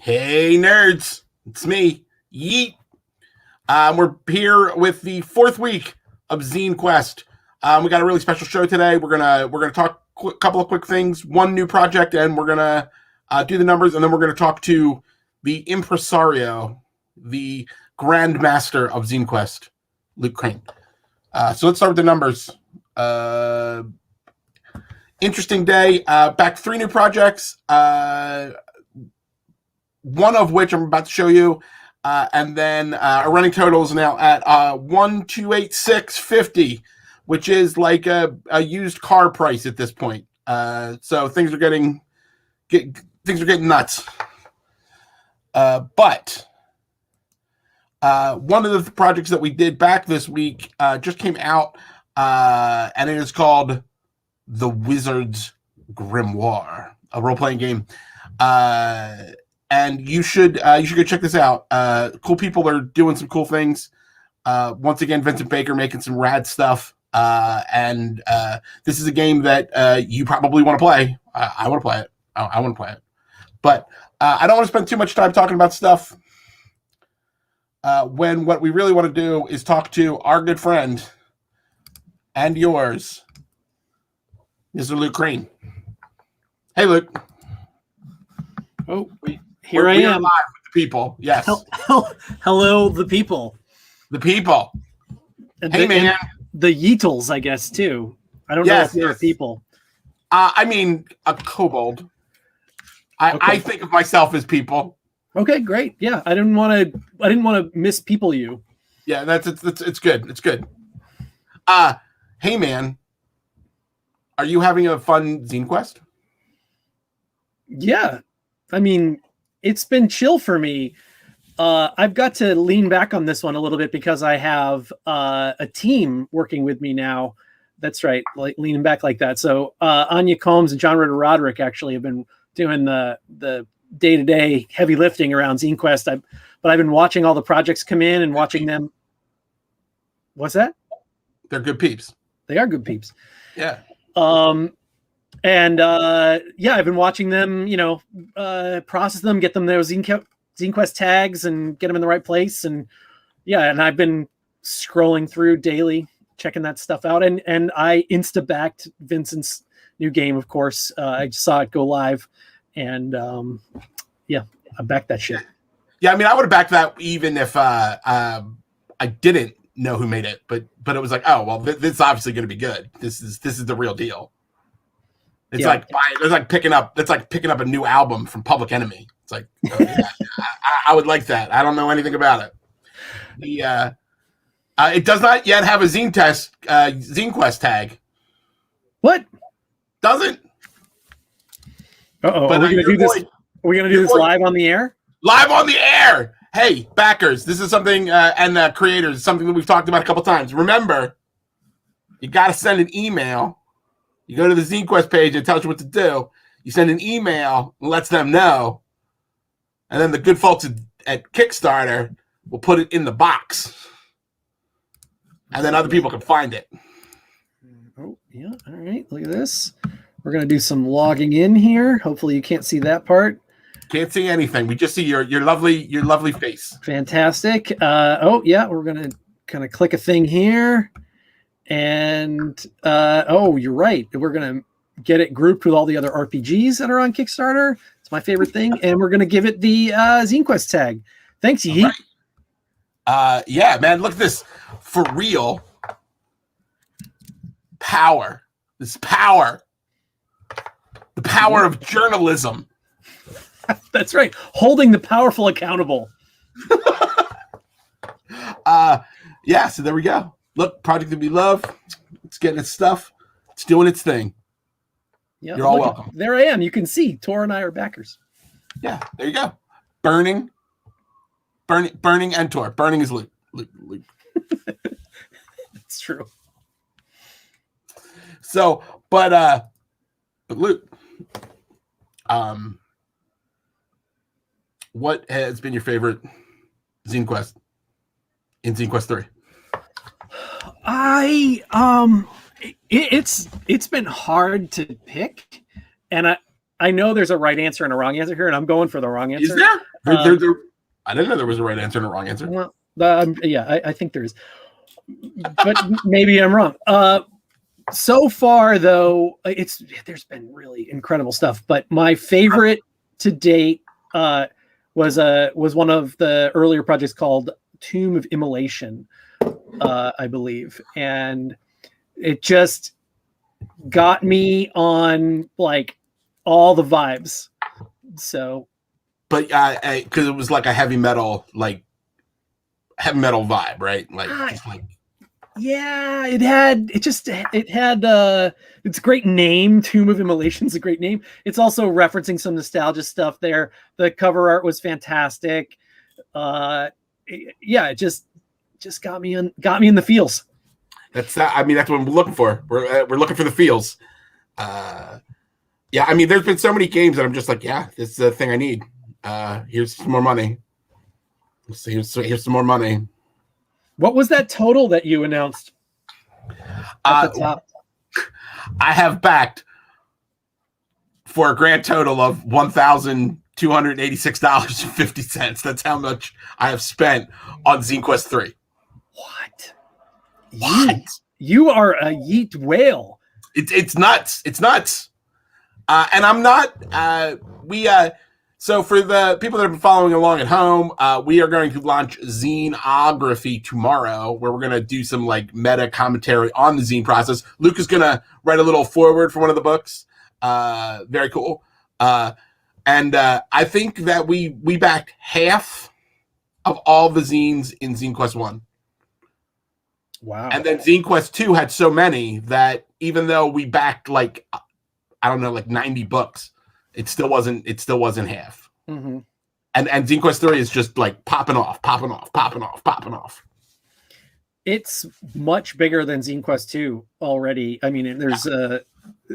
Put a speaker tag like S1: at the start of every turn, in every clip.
S1: Hey, nerds. It's me, Yeet. We're here with the fourth week of ZINE QUEST. We got a really special show today. We're gonna talk a couple of quick things, one new project, and we're gonna do the numbers, and then we're gonna talk to the impresario, the grandmaster of ZINE QUEST, Luke Crane. So let's start with the numbers. Interesting day. Back 3 new projects. One of which I'm about to show you, and then our running total is now at 1,286.50, which is like a used car price at this point. So things are getting nuts. But one of the projects that we did back this week just came out, and it is called The Wizard's Grimoire, a role-playing game. And you should go check this out. Cool people are doing some cool things. Once again, Vincent Baker making some rad stuff. And this is a game that you probably want to play. I want to play it. I want to play it. But I don't want to spend too much time talking about stuff when what we really want to do is talk to our good friend and yours, Mr. Luke Crane. Hey, Luke.
S2: Oh, wait. Here I am.
S1: Live with the people. Yes.
S2: Hello, the people.
S1: The people.
S2: Hey, man. The Yeetles, I guess, too. I don't know if they're people.
S1: I mean, a kobold. I think of myself as people.
S2: Okay, great. Yeah, I didn't want to mispeople you.
S1: Yeah, it's good. It's good. Hey, man. Are you having a fun ZINE Quest?
S2: Yeah. I mean, it's been chill for me. I've got to lean back on this one a little bit because I have a team working with me now. That's right, like leaning back like that. So Anya Combs and John Ritter Roderick actually have been doing the day-to-day heavy lifting around ZINE Quest. But I've been watching all the projects come in and watching them. What's that?
S1: They're good peeps.
S2: They are good peeps.
S1: Yeah.
S2: And I've been watching them, process them, get them those ZINE Quest tags and get them in the right place. And I've been scrolling through daily, checking that stuff out. And I insta-backed Vincent's new game, of course. I just saw it go live. And I backed that shit.
S1: Yeah, I mean, I would have backed that even if I didn't know who made it. But it was like, oh, well, this is obviously going to be good. This is the real deal. It's like picking up a new album from Public Enemy. It's like, I would like that. I don't know anything about it. It does not yet have a ZINE Quest tag.
S2: What?
S1: Doesn't?
S2: Uh-oh. Are we gonna do this? Are we gonna do this live on the air?
S1: Live on the air. Hey, backers, this is something, and creators, something that we've talked about a couple times. Remember, you got to send an email. You go to the ZINE Quest page, it tells you what to do. You send an email and lets them know. And then the good folks at Kickstarter will put it in the box. And then other people can find it.
S2: Oh, yeah. All right. Look at this. We're going to do some logging in here. Hopefully you can't see that part.
S1: Can't see anything. We just see your lovely face.
S2: Fantastic. We're going to kind of click a thing here. And you're right. We're going to get it grouped with all the other RPGs that are on Kickstarter. It's my favorite thing. And we're going to give it the ZINE Quest tag. Thanks, Yeet.
S1: Right. Yeah, man. Look at this. For real. Power. This power. The power of journalism.
S2: That's right. Holding the powerful accountable.
S1: So there we go. Look, Project That We Love. It's getting its stuff. It's doing its thing.
S2: Yeah,
S1: you're all welcome.
S2: There I am. You can see Tor and I are backers.
S1: Yeah, there you go. Burning, and Tor. Burning is Luke.
S2: That's true.
S1: So, but Luke, what has been your favorite ZINE Quest in ZINE Quest 3?
S2: It's been hard to pick, and I know there's a right answer and a wrong answer here, and I'm going for the wrong answer.
S1: Is there? I didn't know there was a right answer and a wrong answer.
S2: Well, yeah, I think there is, but maybe I'm wrong. So far, though, there's been really incredible stuff. But my favorite to date was one of the earlier projects called Tomb of Immolation, I believe, and it just got me on like all the vibes. So,
S1: but because it was like a heavy metal vibe, right?
S2: Yeah, it had it's a great name. Tomb of Immolation is a great name. It's also referencing some nostalgia stuff there. The cover art was fantastic. It just got me in the feels.
S1: That's what we're looking for. We're looking for the feels. Yeah, I mean, there's been so many games that I'm just like, yeah, this is the thing I need. Here's some more money. Here's some more money.
S2: What was that total that you announced at the top?
S1: I have backed for a grand total of $1,286.50. That's how much I have spent on ZineQuest 3.
S2: What? You are a Yeet whale.
S1: It's nuts. It's nuts. And I'm not. So for the people that have been following along at home, we are going to launch Zineography tomorrow, where we're going to do some like meta commentary on the zine process. Luke is going to write a little foreword for one of the books. Very cool. And I think that we backed half of all the zines in ZineQuest 1.
S2: Wow.
S1: And then ZineQuest 2 had so many that even though we backed like 90 books, it still wasn't half.
S2: Mm-hmm.
S1: And ZineQuest 3 is just like popping off.
S2: It's much bigger than ZineQuest 2 already. I mean, there's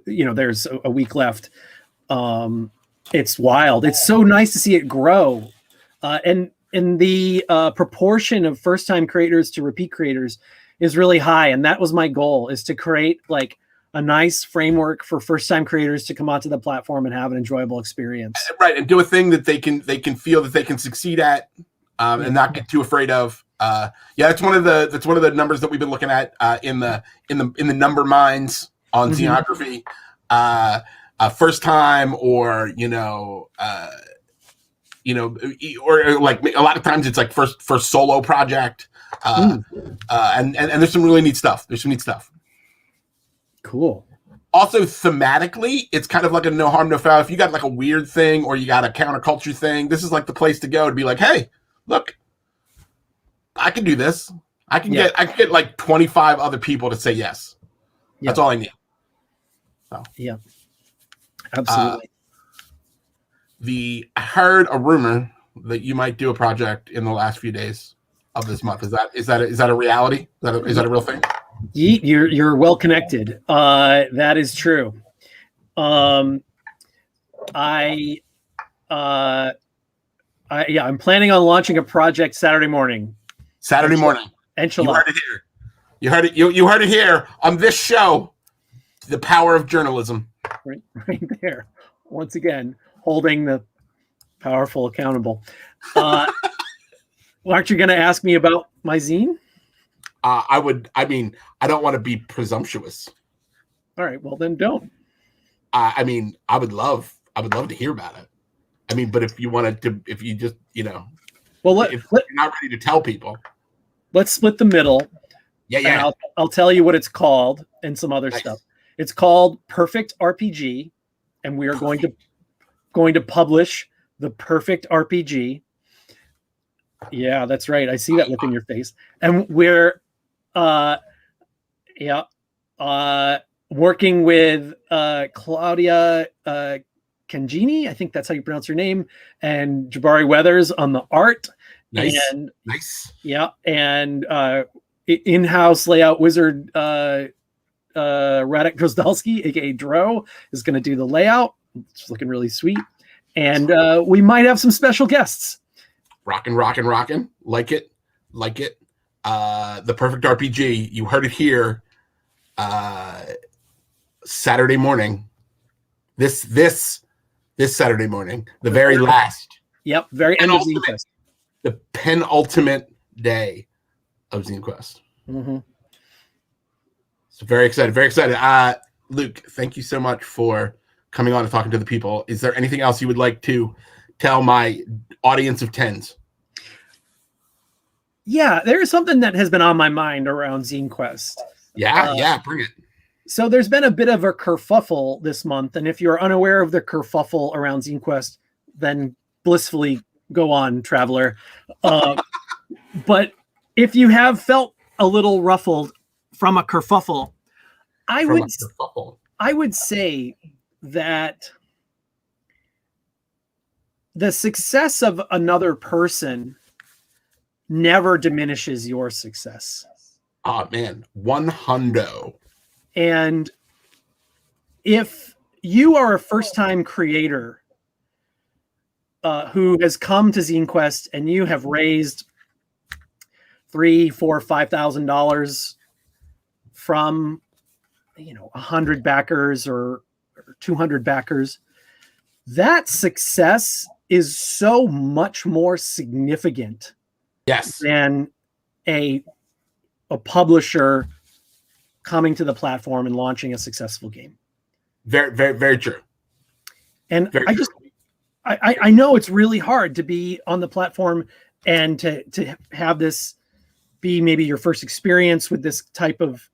S2: there's a week left. It's wild. It's so nice to see it grow. And the proportion of first-time creators to repeat creators is really high. And that was my goal, is to create like a nice framework for first-time creators to come onto the platform and have an enjoyable experience.
S1: Right, and do a thing that they can feel that they can succeed at, and not get too afraid of. That's one of the numbers that we've been looking at in the number mines on Zineography. First time, or or like a lot of times it's like first solo project. And there's some really neat stuff.
S2: Cool.
S1: Also, thematically, it's kind of like a no harm, no foul. If you got like a weird thing or you got a counterculture thing, this is like the place to go to be like, hey, look, I can do this. I can get like 25 other people to say yes. Yeah. That's all I need. So
S2: yeah, absolutely.
S1: I heard a rumor that you might do a project in the last few days of this month. Is that a reality? Is that a real thing?
S2: You're well connected. That is true. I'm planning on launching a project Saturday morning.
S1: Inshallah. You heard it. You heard it here on this show. The power of journalism.
S2: Right there. Once again, holding the powerful accountable. Aren't you going to ask me about my zine?
S1: I don't want to be presumptuous.
S2: All right, well then don't.
S1: I would love to hear about it. But if you wanted to, if you just, well, if you're not ready to tell people,
S2: let's split the middle.
S1: Yeah.
S2: I'll tell you what it's called and some other stuff. It's called Perfect RPG, and we are going to publish the Perfect RPG. Yeah, that's right. I see that look in your face, and we're working with Claudia Cangini, I think that's how you pronounce her name, and Jabari Weathers on the art.
S1: Nice.
S2: Yeah, and in-house layout wizard Radek Drozdalski, aka Dro, is going to do the layout. It's looking really sweet, and we might have some special guests.
S1: Rockin'. Like it. The Perfect RPG. You heard it here. Saturday morning. This this Saturday morning, the very last.
S2: Yep, very end of ZineQuest.
S1: The penultimate day of ZineQuest.
S2: Mm-hmm.
S1: So very excited, very excited. Luke, thank you so much for coming on and talking to the people. Is there anything else you would like to tell my audience of tens?
S2: Yeah, there is something that has been on my mind around ZineQuest.
S1: Yeah, bring it.
S2: So there's been a bit of a kerfuffle this month, and if you're unaware of the kerfuffle around ZineQuest, then blissfully go on, traveler. But if you have felt a little ruffled from a kerfuffle, I would say that the success of another person never diminishes your success.
S1: Oh man, 100.
S2: And if you are a first-time creator who has come to ZineQuest and you have raised $3,000, $4,000, $5,000 from 100 backers or 200 backers, that success is so much more significant than a publisher coming to the platform and launching a successful game.
S1: Very, very, very true.
S2: And I know it's really hard to be on the platform and to have this be maybe your first experience with this type of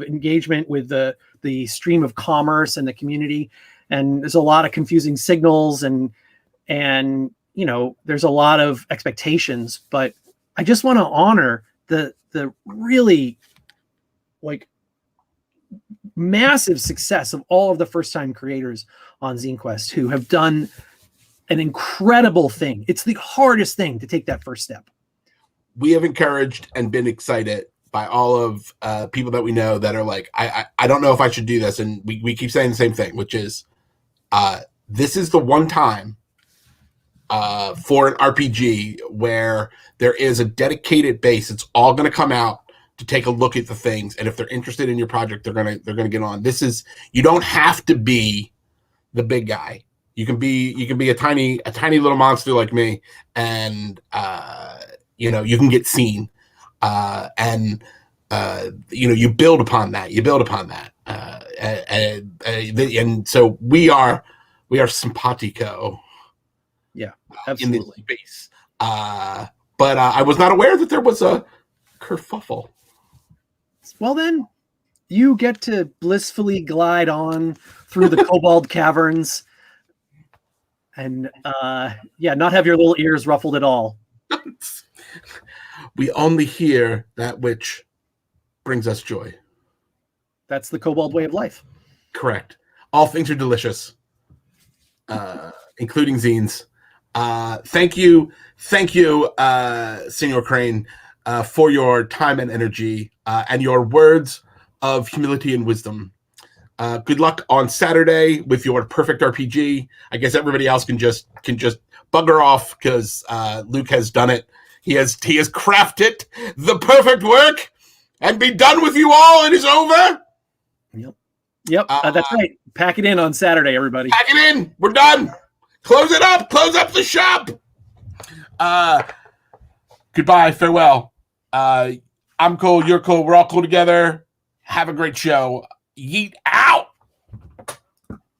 S2: engagement with the stream of commerce and the community. And there's a lot of confusing signals and there's a lot of expectations, but I just want to honor the really massive success of all of the first-time creators on ZineQuest who have done an incredible thing. It's the hardest thing to take that first step.
S1: We have encouraged and been excited by all of people that we know that are like, I don't know if I should do this. And we keep saying the same thing, which is this is the one time for an RPG where there is a dedicated base. It's all going to come out to take a look at the things, and if they're interested in your project, they're gonna get on. You don't have to be the big guy. You can be a tiny little monster like me, and you can get seen, and you build upon that. And so we are simpatico.
S2: Yeah, absolutely.
S1: In this space. But I was not aware that there was a kerfuffle.
S2: Well, then you get to blissfully glide on through the Cobalt caverns and not have your little ears ruffled at all.
S1: We only hear that which brings us joy.
S2: That's the Cobalt way of life.
S1: Correct. All things are delicious, including zines. Thank you, Senor Crane, for your time and energy and your words of humility and wisdom. Good luck on Saturday with your perfect RPG. I guess everybody else can just bugger off because Luke has done it. He has crafted the perfect work and be done with you all. It is over.
S2: Yep. That's right. Pack it in on Saturday, everybody.
S1: Pack it in. We're done. Close it up. Close up the shop. Goodbye. Farewell. I'm cool. You're cool. We're all cool together. Have a great show. Yeet out.